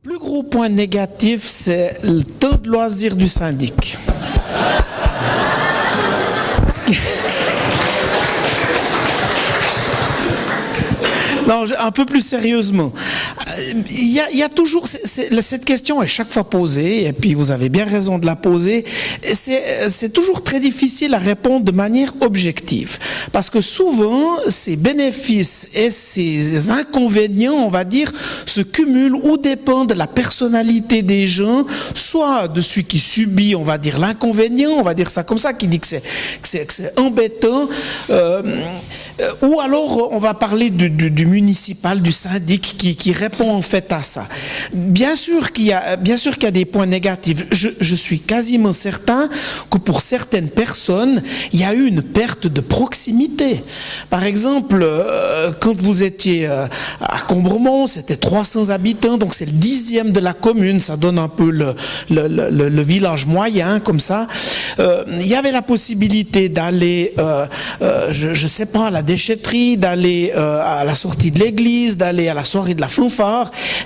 Le plus gros point négatif, c'est le temps de loisir du syndic. Non, un peu plus sérieusement. Il y a toujours cette question est chaque fois posée, et puis vous avez bien raison de la poser. C'est toujours très difficile à répondre de manière objective, parce que souvent ces bénéfices et ces inconvénients, on va dire, se cumulent ou dépendent de la personnalité des gens, soit de celui qui subit, on va dire, l'inconvénient, on va dire ça comme ça, qui dit que c'est embêtant, ou alors on va parler du municipal, du syndic qui répond en fait à ça. Bien sûr qu'il y a des points négatifs. Je suis quasiment certain que pour certaines personnes, il y a eu une perte de proximité. Par exemple, quand vous étiez à Combremont, c'était 300 habitants, donc c'est le 10e de la commune, ça donne un peu le village moyen, comme ça. Il y avait la possibilité d'aller, je sais pas, à la déchetterie, d'aller à la sortie de l'église, d'aller à la soirée de la fanfare,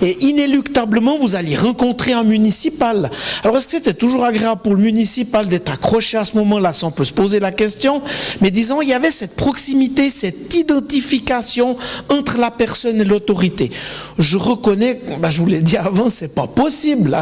et inéluctablement vous alliez rencontrer un municipal. Alors est-ce que c'était toujours agréable pour le municipal d'être accroché à ce moment-là? Ça, on peut se poser la question, mais disons, il y avait cette proximité, cette identification entre la personne et l'autorité. Je reconnais, je vous l'ai dit avant, c'est pas possible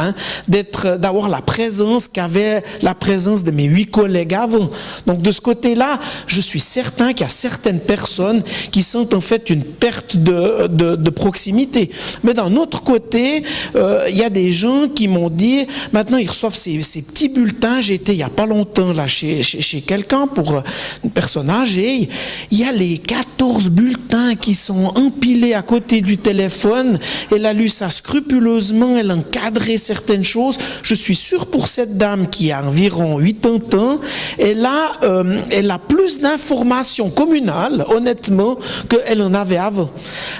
d'avoir la présence qu'avait la présence de mes 8 collègues avant. Donc de ce côté-là, je suis certain qu'il y a certaines personnes qui sentent en fait une perte de proximité. Mais d'un autre côté, il y a des gens qui m'ont dit, maintenant ils reçoivent ces petits bulletins. J'ai été il n'y a pas longtemps là chez quelqu'un pour une personne âgée. Il y a les 14 bulletins qui sont empilés à côté du téléphone. Elle a lu ça scrupuleusement, elle a encadré certaines choses. Je suis sûr pour cette dame qui a environ 80 ans, elle a plus d'informations communales, honnêtement, qu'elle en avait avant.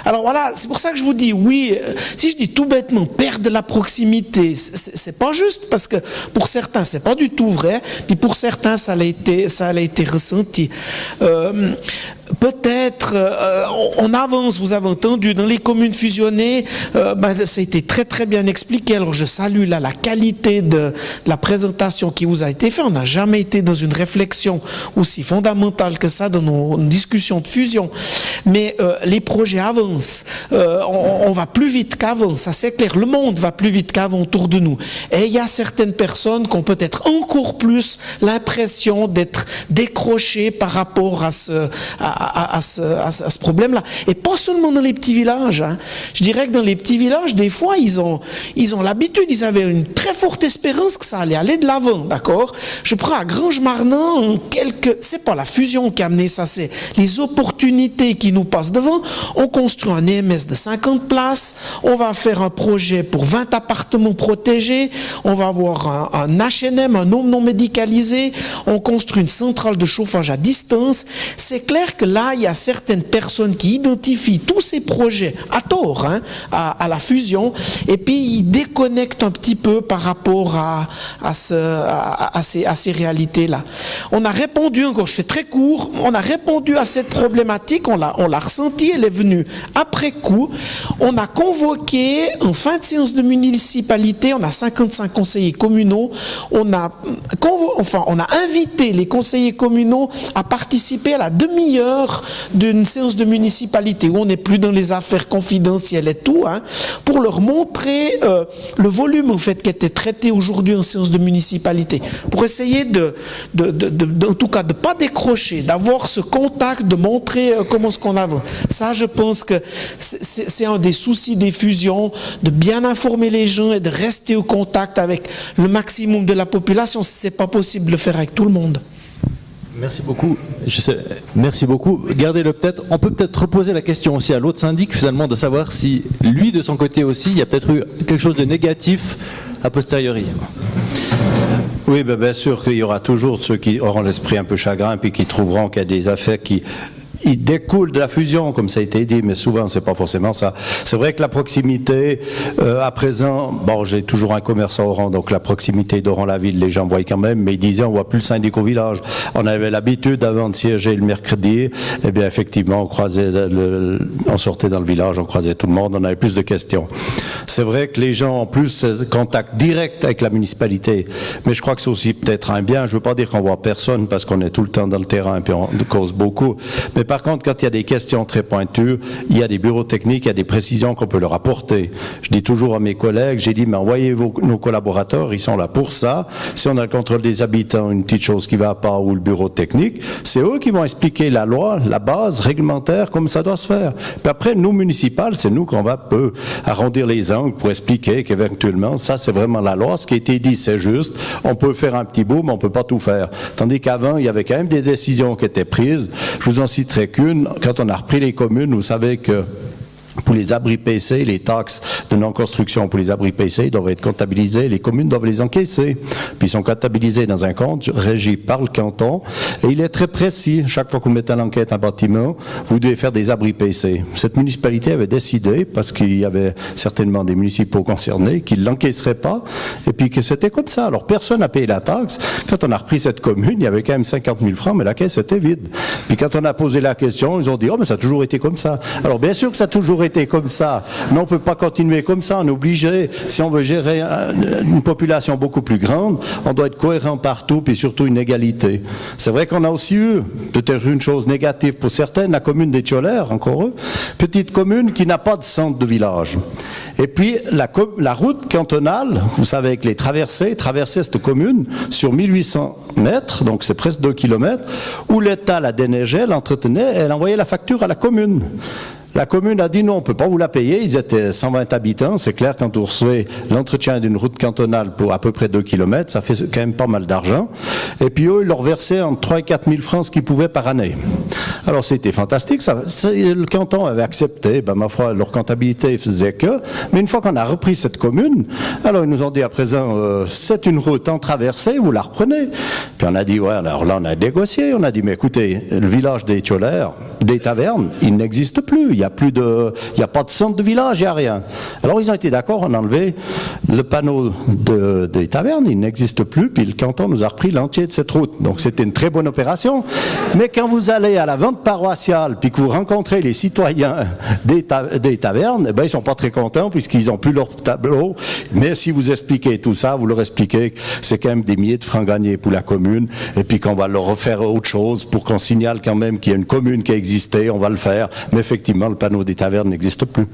Alors voilà, c'est pour ça que je vous dis, oui, si je dis tout bêtement, perdre la proximité, c'est pas juste, parce que pour certains, c'est pas du tout vrai, puis pour certains, ça a été ressenti. Peut-être, on avance, vous avez entendu, dans les communes fusionnées, ça a été très très bien expliqué. Alors je salue là la qualité de la présentation qui vous a été faite. On n'a jamais été dans une réflexion aussi fondamentale que ça dans nos discussions de fusion. Mais les projets avancent, on va plus vite qu'avant, ça c'est clair. Le monde va plus vite qu'avant autour de nous. Et il y a certaines personnes qui ont peut-être encore plus l'impression d'être décrochées par rapport à ce problème-là. Et pas seulement dans les petits villages. Je dirais que dans les petits villages, des fois, ils ont l'habitude, ils avaient une très forte espérance que ça allait aller de l'avant, d'accord? Je prends à Grange-Marnin, c'est pas la fusion qui a amené ça, c'est les opportunités qui nous passent devant. On construit un EMS de 50 places, on va faire un projet pour 20 appartements protégés, on va avoir un HNM, un home non médicalisé, on construit une centrale de chauffage à distance. C'est clair que là, il y a certaines personnes qui identifient tous ces projets à tort à la fusion, et puis ils déconnectent un petit peu par rapport à ces réalités-là. On a répondu, encore je fais très court, on a répondu à cette problématique, on l'a ressentie, elle est venue après coup. On a convoqué en fin de séance de municipalité, on a 55 conseillers communaux, on a invité les conseillers communaux à participer à la demi-heure d'une séance de municipalité où on n'est plus dans les affaires confidentielles et tout, pour leur montrer le volume en fait qui était traité aujourd'hui en séance de municipalité, pour essayer en tout cas de pas décrocher, d'avoir ce contact, de montrer comment ce qu'on avance. Ça, je pense que c'est un des soucis des fusions, de bien informer les gens et de rester au contact avec le maximum de la population. C'est pas possible de le faire avec tout le monde. Merci beaucoup. Merci beaucoup. Gardez-le peut-être. On peut peut-être reposer la question aussi à l'autre syndic, finalement, de savoir si lui, de son côté aussi, il y a peut-être eu quelque chose de négatif a posteriori. Oui, bien sûr qu'il y aura toujours ceux qui auront l'esprit un peu chagrin puis qui trouveront qu'il y a des affaires qui il découle de la fusion, comme ça a été dit, mais souvent c'est pas forcément ça. C'est vrai que la proximité, à présent, bon, j'ai toujours un commerce à Oran, donc la proximité d'Oran-la-Ville, les gens voient quand même, mais ils disaient on voit plus le syndic au village. On avait l'habitude avant de siéger le mercredi, eh bien effectivement on croisait, on sortait dans le village, on croisait tout le monde, on avait plus de questions. C'est vrai que les gens ont plus contact direct avec la municipalité, mais je crois que c'est aussi peut-être un bien. Je veux pas dire qu'on voit personne parce qu'on est tout le temps dans le terrain et puis on cause beaucoup. Mais par contre, quand il y a des questions très pointues, il y a des bureaux techniques, il y a des précisions qu'on peut leur apporter. Je dis toujours à mes collègues, j'ai dit, mais envoyez nos collaborateurs, ils sont là pour ça. Si on a le contrôle des habitants, une petite chose qui va pas, ou le bureau technique, c'est eux qui vont expliquer la loi, la base réglementaire, comme ça doit se faire. Puis après, nous, municipales, c'est nous qu'on va peu arrondir les angles pour expliquer qu'éventuellement, ça, c'est vraiment la loi. Ce qui a été dit, c'est juste. On peut faire un petit bout, mais on peut pas tout faire. Tandis qu'avant, il y avait quand même des décisions qui étaient prises. Je vous en citerai qu'une. Quand on a repris les communes, vous savez que pour les abris PC, les taxes de non-construction pour les abris PC doivent être comptabilisées, les communes doivent les encaisser. Puis ils sont comptabilisés dans un compte régi par le canton et il est très précis. Chaque fois que vous mettez en enquête un bâtiment, vous devez faire des abris PC. Cette municipalité avait décidé, parce qu'il y avait certainement des municipaux concernés, qu'ils ne l'encaisseraient pas et puis que c'était comme ça. Alors personne n'a payé la taxe. Quand on a repris cette commune, il y avait quand même 50 000 francs, mais la caisse était vide. Puis quand on a posé la question, ils ont dit « Oh, mais ça a toujours été comme ça ». Alors bien sûr que ça a toujours été comme ça, mais on ne peut pas continuer comme ça, on est obligé, si on veut gérer une population beaucoup plus grande, on doit être cohérent partout, puis surtout une égalité. C'est vrai qu'on a aussi eu, peut-être une chose négative pour certaines, la commune des Tiolaires, encore eux, petite commune qui n'a pas de centre de village. Et puis la route cantonale, vous savez, avec les traversées cette commune sur 1800 mètres, donc c'est presque 2 kilomètres, où l'État la déneigeait, l'entretenait, et elle envoyait la facture à la commune. La commune a dit non, on ne peut pas vous la payer. Ils étaient 120 habitants. C'est clair, quand vous recevez l'entretien d'une route cantonale pour à peu près 2 kilomètres, ça fait quand même pas mal d'argent. Et puis eux, ils leur versaient entre 3 et 4 000 francs ce qu'ils pouvaient par année. Alors c'était fantastique. Le canton avait accepté. Ben, ma foi, leur comptabilité faisait que. Mais une fois qu'on a repris cette commune, alors ils nous ont dit à présent, c'est une route en traversée, vous la reprenez. Puis on a dit, ouais, alors là on a négocié. On a dit, mais écoutez, le village des Tiolaires, des tavernes, il n'existe plus. Il n'y a pas de centre de village, il n'y a rien. Alors ils ont été d'accord, on a enlevé le panneau des tavernes, il n'existe plus, puis le canton nous a repris l'entier de cette route. Donc c'était une très bonne opération. Mais quand vous allez à la vente paroissiale, puis que vous rencontrez les citoyens des tavernes, eh ben, ils ne sont pas très contents puisqu'ils n'ont plus leur tableau. Mais si vous expliquez tout ça, vous leur expliquez que c'est quand même des milliers de francs gagnés pour la commune, et puis qu'on va leur refaire autre chose pour qu'on signale quand même qu'il y a une commune qui a existé, on va le faire. Mais effectivement, le panneau des tavernes n'existe plus.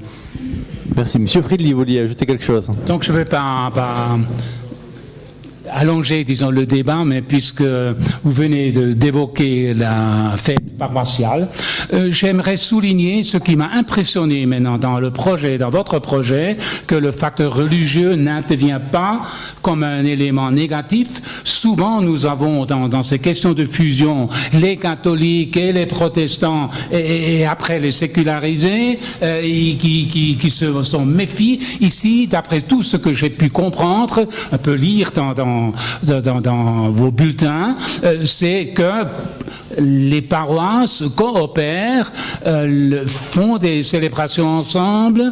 Merci. Monsieur Friedli, vous vouliez ajouter quelque chose? Donc je ne vais pas allonger, disons, le débat, mais puisque vous venez d'évoquer la fête paroissiale, j'aimerais souligner ce qui m'a impressionné maintenant dans votre projet, que le facteur religieux n'intervient pas comme un élément négatif. Souvent, nous avons dans ces questions de fusion les catholiques et les protestants et après les sécularisés qui se sont méfient. Ici, d'après tout ce que j'ai pu comprendre, un peu lire dans vos bulletins, c'est que les paroisses coopèrent, font des célébrations ensemble,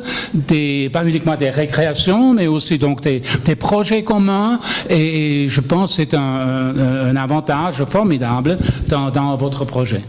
pas uniquement des récréations, mais aussi donc des projets communs, et je pense que c'est un avantage formidable dans votre projet.